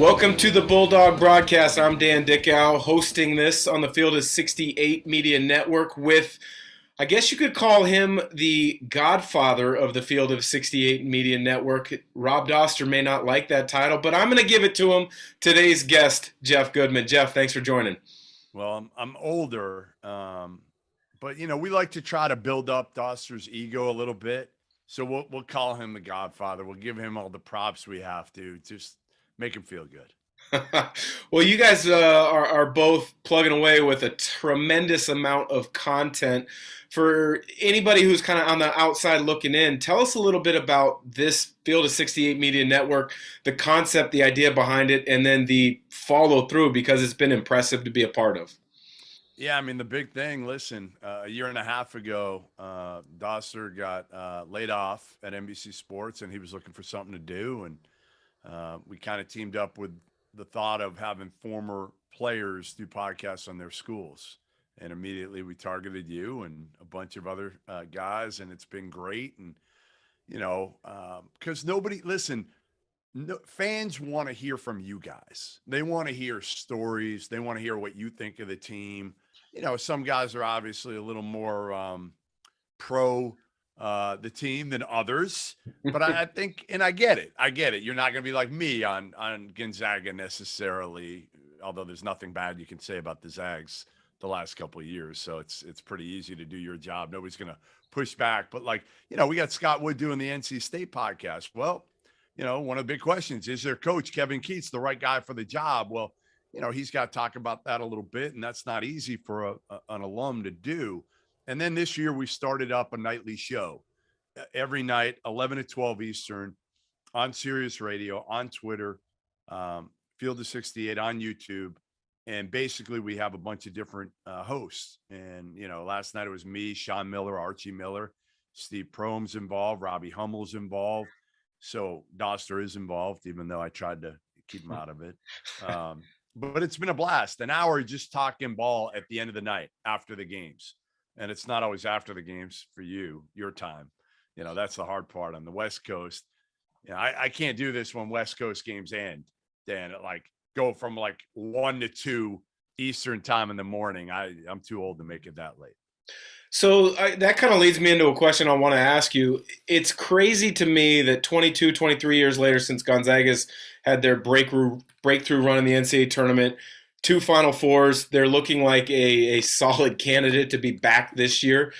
Welcome to the Bulldog broadcast. I'm Dan Dickau, hosting this on the Field of 68 Media Network with, I guess you could call him the godfather of the Field of 68 Media Network. Rob Doster may not like that title, but I'm going to give it to him. Today's guest, Jeff Goodman. Jeff, thanks for joining. Well, I'm older, but, we like to try to build up Doster's ego a little bit. So we'll call him the godfather. We'll give him all the props we have to just make him feel good. Well, you guys are both plugging away with a tremendous amount of content. For anybody who's kind of on the outside looking in, tell us a little bit about this Field of 68 Media Network, the concept, the idea behind it, and then the follow through, because it's been impressive to be a part of. Yeah, I mean, the big thing, listen, a year and a half ago, Doster got laid off at NBC Sports, and he was looking for something to do. And we kind of teamed up with the thought of having former players do podcasts on their schools. And immediately we targeted you and a bunch of other guys, and it's been great. And, because fans want to hear from you guys. They want to hear stories. They want to hear what you think of the team. Some guys are obviously a little more pro the team than others, but I think, and I get it. You're not going to be like me on Gonzaga necessarily, although there's nothing bad you can say about the Zags the last couple of years. So it's pretty easy to do your job. Nobody's going to push back, but we got Scott Wood doing the NC State podcast. Well, one of the big questions is their coach, Kevin Keatts, the right guy for the job? Well, he's got to talk about that a little bit, and that's not easy for an alum to do. And then this year we started up a nightly show every night, 11 to 12 Eastern, on Sirius Radio, on Twitter, Field of 68, on YouTube. And basically we have a bunch of different hosts. And, last night it was me, Sean Miller, Archie Miller, Steve Prohm's involved, Robbie Hummel's involved. So Doster is involved, even though I tried to keep him out of it. But it's been a blast. An hour just talking ball at the end of the night after the games. And it's not always after the games for you, your time. That's the hard part on the West Coast. I can't do this when West Coast games end, Dan. Go from 1 to 2 Eastern time in the morning. I'm too old to make it that late. So that kind of leads me into a question I want to ask you. It's crazy to me that 22, 23 years later, since Gonzaga's had their breakthrough run in the NCAA tournament, 2 Final Fours, they're looking like a solid candidate to be back this year.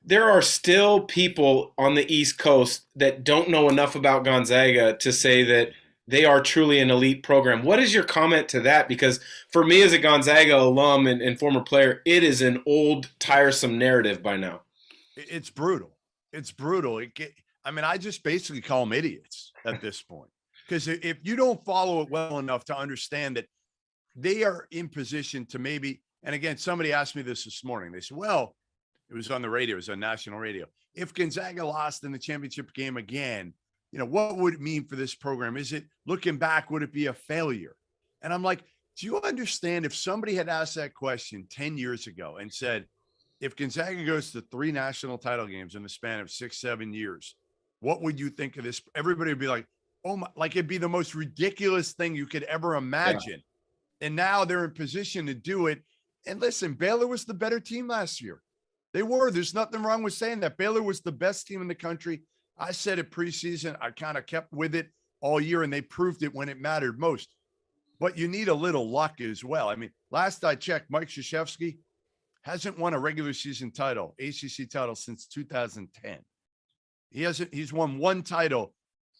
There are still people on the East Coast that don't know enough about Gonzaga to say that they are truly an elite program. What is your comment to that? Because for me as a Gonzaga alum and former player, it is an old, tiresome narrative by now. It's brutal. I just basically call them idiots at this point. Because if you don't follow it well enough to understand that they are in position to maybe, and again, somebody asked me this morning. They said, well, it was on the radio, it was on national radio. If Gonzaga lost in the championship game again, what would it mean for this program? Is it, looking back, would it be a failure? And I'm like, do you understand if somebody had asked that question 10 years ago and said, if Gonzaga goes to 3 national title games in the span of 6-7 years, what would you think of this? Everybody would be like, oh my, it'd be the most ridiculous thing you could ever imagine. Yeah. And now they're in position to do it. And listen, Baylor was the better team last year. They were. There's nothing wrong with saying that. Baylor was the best team in the country. I said it preseason. I kind of kept with it all year, and they proved it when it mattered most. But you need a little luck as well. I mean, last I checked, Mike Krzyzewski hasn't won a regular season title, ACC title, since 2010. He's won 1 title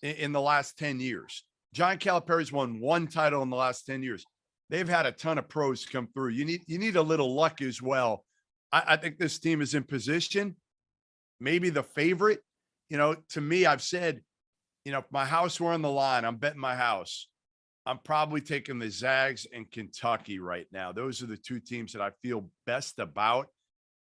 in the last 10 years. John Calipari's won 1 title in the last 10 years. They've had a ton of pros come through. You need a little luck as well. I think this team is in position, maybe the favorite. To me, I've said, if my house were on the line, I'm betting my house. I'm probably taking the Zags and Kentucky right now. Those are the 2 teams that I feel best about.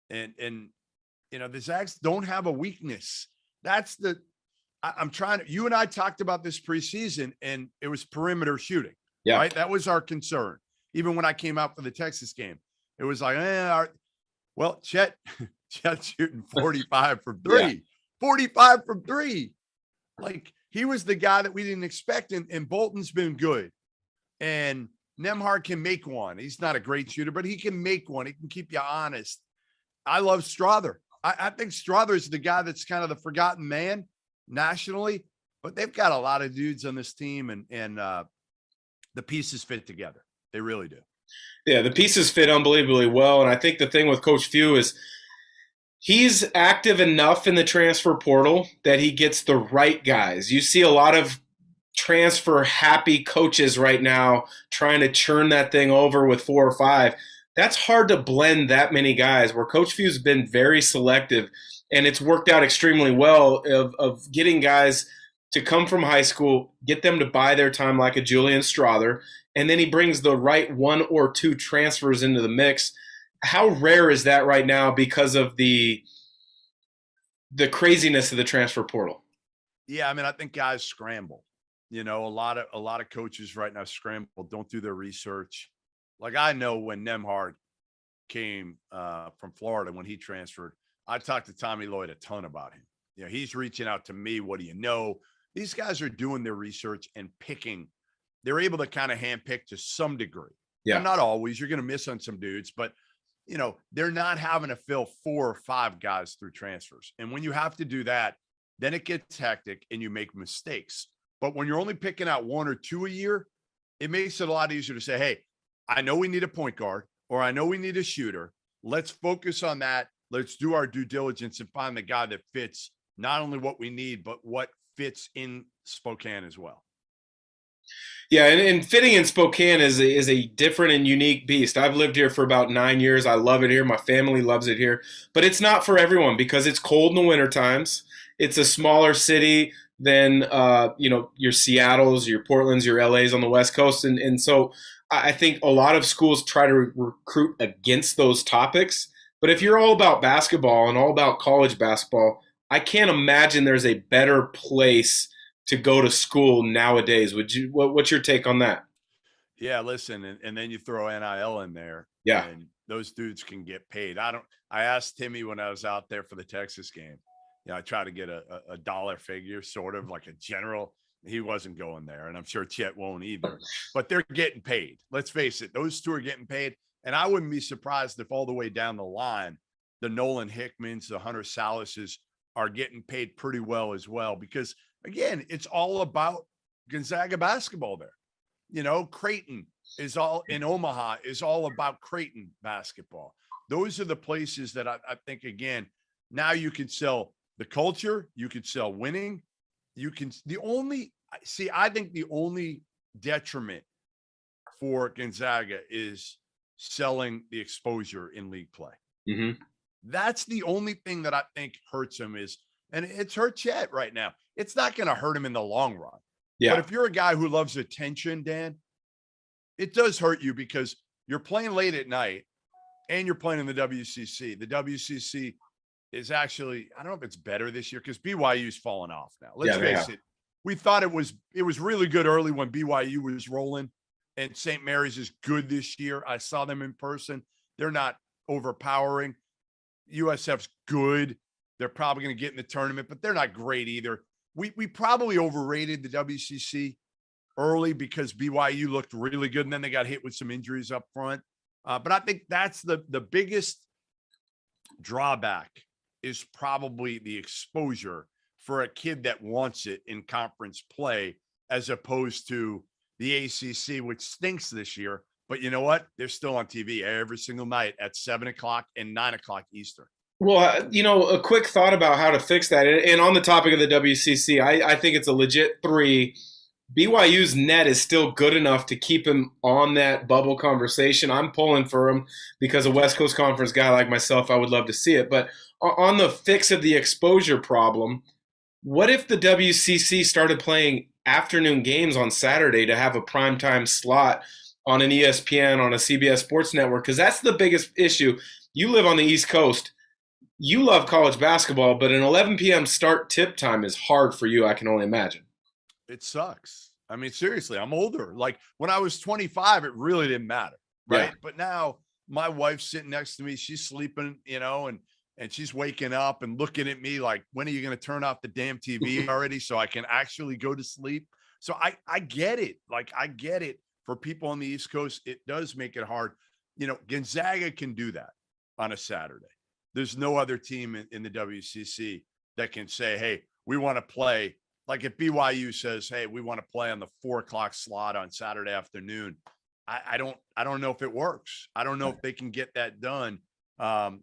And the Zags don't have a weakness. I'm trying to, you and I talked about this preseason, and it was perimeter shooting. Yeah. Right. That was our concern. Even when I came out for the Texas game, it was like, well, Chet's shooting 45 from 3, yeah. 45 from 3. He was the guy that we didn't expect. And Bolton's been good. And Nemhard can make one. He's not a great shooter, but he can make one. He can keep you honest. I love Strother. I think Strother is the guy that's kind of the forgotten man nationally, but they've got a lot of dudes on this team, and the pieces fit together. They really do. Yeah, the pieces fit unbelievably well. And I think the thing with Coach Few is he's active enough in the transfer portal that he gets the right guys. You see a lot of transfer happy coaches right now trying to churn that thing over with 4 or 5. That's hard to blend that many guys, where Coach Few's been very selective, and it's worked out extremely well of getting guys to come from high school, get them to buy their time like a Julian Strother, and then he brings the right 1 or 2 transfers into the mix. How rare is that right now because of the craziness of the transfer portal? Yeah, I mean, I think guys scramble. You know, a lot of coaches right now scramble, don't do their research. Like, I know when Nemhard came from Florida, when he transferred, I talked to Tommy Lloyd a ton about him. You know, he's reaching out to me. What do you know? These guys are doing their research and picking. They're able to kind of handpick to some degree. Yeah. Now, not always. You're going to miss on some dudes, but you know, they're not having to fill 4 or 5 guys through transfers. And when you have to do that, then it gets hectic and you make mistakes. But when you're only picking out 1 or 2 a year, it makes it a lot easier to say, hey, I know we need a point guard, or I know we need a shooter. Let's focus on that. Let's do our due diligence and find the guy that fits not only what we need, but what fits in Spokane as well. Yeah, and fitting in Spokane is a different and unique beast. I've lived here for about 9 years. I love it here. My family loves it here. But it's not for everyone because it's cold in the winter times. It's a smaller city than your Seattles, your Portlands, your LAs on the West Coast. And so I think a lot of schools try to recruit against those topics. But if you're all about basketball and all about college basketball, I can't imagine there's a better place to go to school nowadays. What's your take on that? Yeah, listen, and then you throw NIL in there. Yeah. And those dudes can get paid. I asked Timmy when I was out there for the Texas game. You know, I tried to get a dollar figure, sort of like a general. He wasn't going there, and I'm sure Chet won't either. But they're getting paid. Let's face it, those two are getting paid. And I wouldn't be surprised if all the way down the line, the Nolan Hickmans, the Hunter Salases are getting paid pretty well as well. Because, again, it's all about Gonzaga basketball there. You know, Creighton is all in Omaha is all about Creighton basketball. Those are the places that I think, again, now you can sell the culture, you could sell winning. I think the only detriment for Gonzaga is selling the exposure in league play. Mm-hmm. That's the only thing that I think hurts him and it's hurt Chet right now. It's not going to hurt him in the long run. Yeah. But if you're a guy who loves attention, Dan, it does hurt you because you're playing late at night and you're playing in the WCC. The WCC is actually, I don't know if it's better this year because BYU's fallen off now. Let's face it. We thought it was really good early when BYU was rolling, and St. Mary's is good this year. I saw them in person. They're not overpowering. USF's good. They're probably going to get in the tournament, but they're not great either. We probably overrated the WCC early because BYU looked really good, and then they got hit with some injuries up front. But I think that's the biggest drawback is probably the exposure for a kid that wants it in conference play, as opposed to the ACC, which stinks this year. But you know what? They're still on TV every single night at 7:00 and 9:00 Eastern. Well, a quick thought about how to fix that. And on the topic of the WCC, I think it's a legit 3. BYU's net is still good enough to keep him on that bubble conversation. I'm pulling for him because a West Coast Conference guy like myself, I would love to see it. But on the fix of the exposure problem, what if the WCC started playing afternoon games on Saturday to have a primetime slot on an ESPN, on a CBS Sports Network? Because that's the biggest issue. You live on the East Coast. You love college basketball, but an 11 p.m. start tip time is hard for you, I can only imagine. It sucks. I mean, seriously, I'm older. Like when I was 25, it really didn't matter. Right. Yeah. But now my wife's sitting next to me. She's sleeping, and she's waking up and looking at me like, when are you going to turn off the damn TV already so I can actually go to sleep? So I get it. Like, I get it. for people on the East Coast, it does make it hard. Gonzaga can do that on a Saturday. There's no other team in the WCC that can say, hey, we want to play. Like if BYU says, hey, we want to play on the 4:00 slot on Saturday afternoon. I don't know if it works. I don't know if they can get that done. And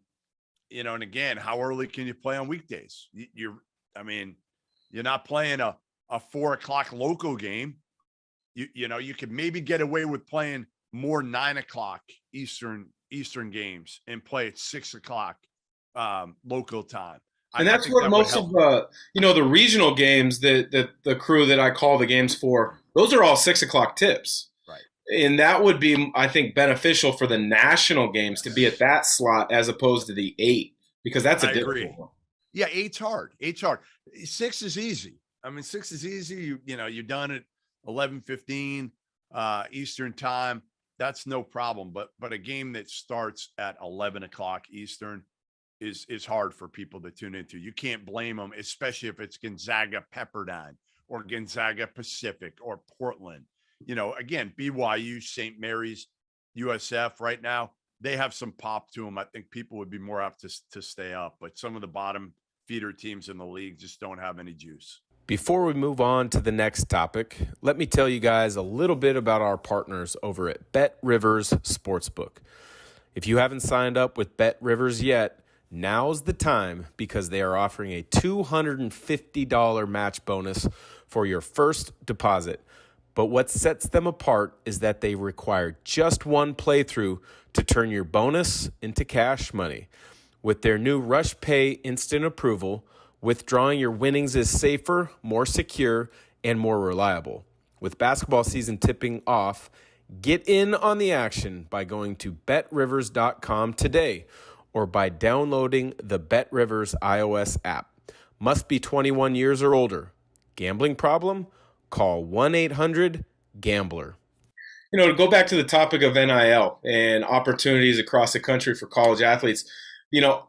again, how early can you play on weekdays? You're not playing a 4:00 local game. You could maybe get away with playing more 9:00 Eastern games and play at 6:00 local time. And that's what most of the regional games that the crew that I call the games for, those are all 6:00 tips. Right. And that would be, I think, beneficial for the national games to be at that slot as opposed to the 8, because that's a difficult one. Yeah, 8's hard. 8's hard. 6 is easy. 6 is easy. You're done at 11:15 Eastern time. That's no problem. But a game that starts at 11:00 Eastern is hard for people to tune into. You can't blame them, especially if it's Gonzaga Pepperdine or Gonzaga Pacific or Portland. Again, BYU, St. Mary's, USF right now, they have some pop to them. I think people would be more apt to stay up, but some of the bottom feeder teams in the league just don't have any juice. Before we move on to the next topic, let me tell you guys a little bit about our partners over at BetRivers Sportsbook. If you haven't signed up with BetRivers yet, now's the time, because they are offering a $250 match bonus for your first deposit. But what sets them apart is that they require just one playthrough to turn your bonus into cash money. With their new Rush Pay instant approval, withdrawing your winnings is safer, more secure, and more reliable. With basketball season tipping off, get in on the action by going to betrivers.com today or by downloading the BetRivers iOS app. Must be 21 years or older. Gambling problem? Call 1-800-GAMBLER. To go back to the topic of NIL and opportunities across the country for college athletes,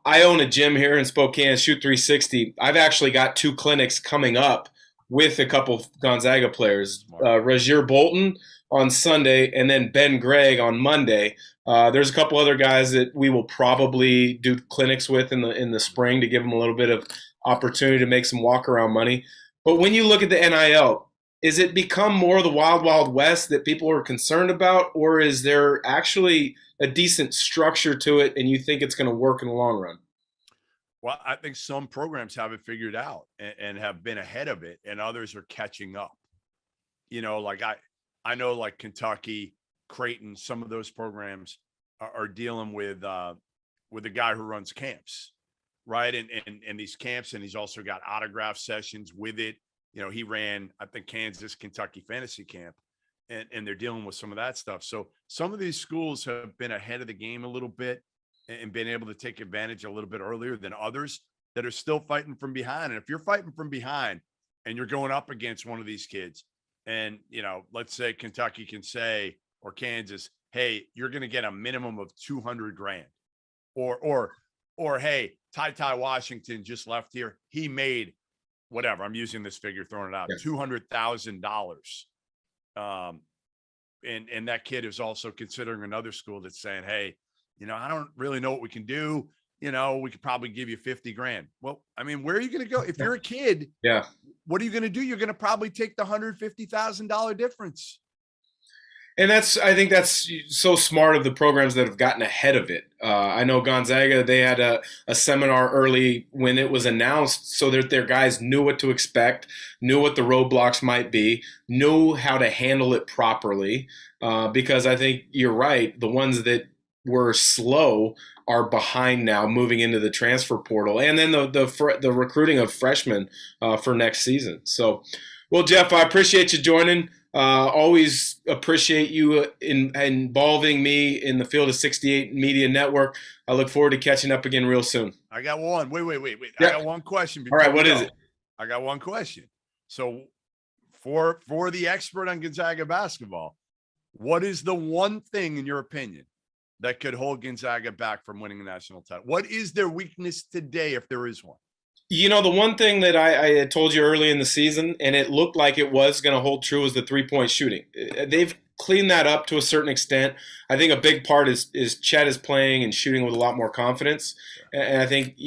I own a gym here in Spokane, Shoot 360. I've actually got 2 clinics coming up with a couple Gonzaga players, Rajier Bolton on Sunday and then Ben Gregg on Monday. There's a couple other guys that we will probably do clinics with in the spring to give them a little bit of opportunity to make some walk-around money. But when you look at the NIL, is it become more of the wild, wild west that people are concerned about, or is there actually a decent structure to it and you think it's going to work in the long run? Well, I think some programs have it figured out and have been ahead of it, and others are catching up. Like I know like Kentucky, Creighton, some of those programs are dealing with a guy who runs camps, right? And these camps, and he's also got autograph sessions with it. He ran, I think, Kansas, Kentucky fantasy camp, and they're dealing with some of that stuff. So some of these schools have been ahead of the game a little bit and been able to take advantage a little bit earlier than others that are still fighting from behind. And if you're fighting from behind and you're going up against one of these kids, and, let's say Kentucky can say, or Kansas, hey, you're going to get a minimum of $200,000, or hey, Ty Washington just left here. He made whatever, I'm using this figure, throwing it out, $200,000. And that kid is also considering another school that's saying, hey, I don't really know what we can do. We could probably give you $50,000. Well, where are you going to go? If you're a kid, what are you going to do? You're going to probably take the $150,000 difference. And I think that's so smart of the programs that have gotten ahead of it. I know Gonzaga, they had a seminar early when it was announced so that their guys knew what to expect, knew what the roadblocks might be, knew how to handle it properly. Because I think you're right, the ones that were slow are behind now moving into the transfer portal. And then the recruiting of freshmen for next season. So, well, Jeff, I appreciate you joining. Always appreciate you involving me in the Field of 68 Media Network. I look forward to catching up again real soon. I got one. Wait. Yeah. I got one question. All right, what is it? I got one question. So for the expert on Gonzaga basketball, what is the one thing, in your opinion, that could hold Gonzaga back from winning the national title? What is their weakness today, if there is one? The one thing that I had told you early in the season, and it looked like it was going to hold true, was the three-point shooting. They've clean that up to a certain extent. I think a big part is Chet is playing and shooting with a lot more confidence. And I think,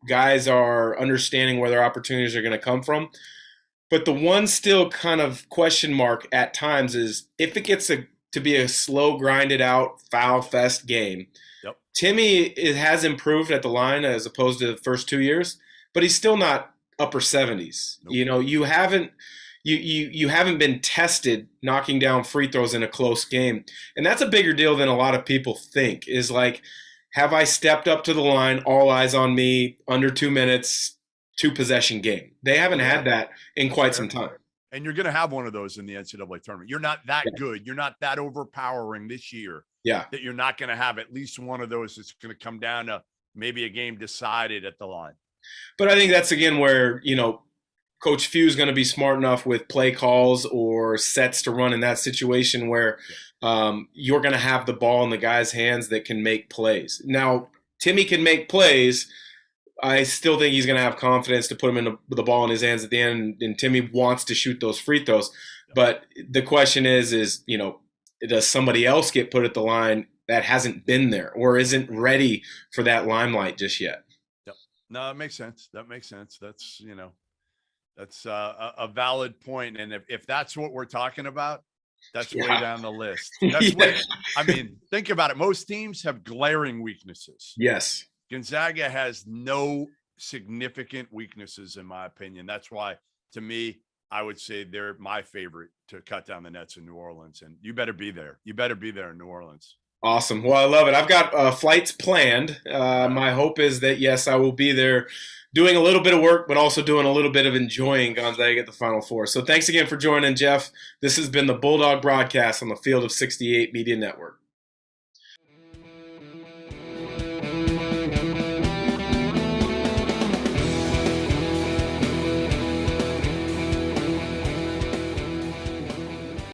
guys are understanding where their opportunities are going to come from. But the one still kind of question mark at times is if it gets to be a slow, grinded out, foul fest game. Yep. Timmy has improved at the line as opposed to the first 2 years, but he's still not upper 70s. Nope. You haven't been tested knocking down free throws in a close game. And that's a bigger deal than a lot of people think, is like, have I stepped up to the line, all eyes on me, under 2 minutes, 2-possession game? They haven't had that in quite some time. And you're going to have one of those in the NCAA tournament. You're not that good. You're not that overpowering this year. Yeah. That you're not going to have at least one of those that's going to come down to maybe a game decided at the line. But I think that's, again, where, Coach Few is going to be smart enough with play calls or sets to run in that situation where you're going to have the ball in the guy's hands that can make plays. Now, Timmy can make plays. I still think he's going to have confidence to put him in the ball in his hands at the end, and Timmy wants to shoot those free throws. But the question is, does somebody else get put at the line that hasn't been there or isn't ready for that limelight just yet? Yep. No, that makes sense. That's, that's a valid point. And if that's what we're talking about, that's way down the list. Think about it. Most teams have glaring weaknesses. Yes. Gonzaga has no significant weaknesses, in my opinion. That's why, to me, I would say they're my favorite to cut down the nets in New Orleans. And you better be there. You better be there in New Orleans. Awesome. Well, I love it. I've got flights planned. My hope is that, yes, I will be there doing a little bit of work, but also doing a little bit of enjoying Gonzaga at the Final Four. So thanks again for joining, Jeff. This has been the Bulldog broadcast on the Field of 68 Media Network.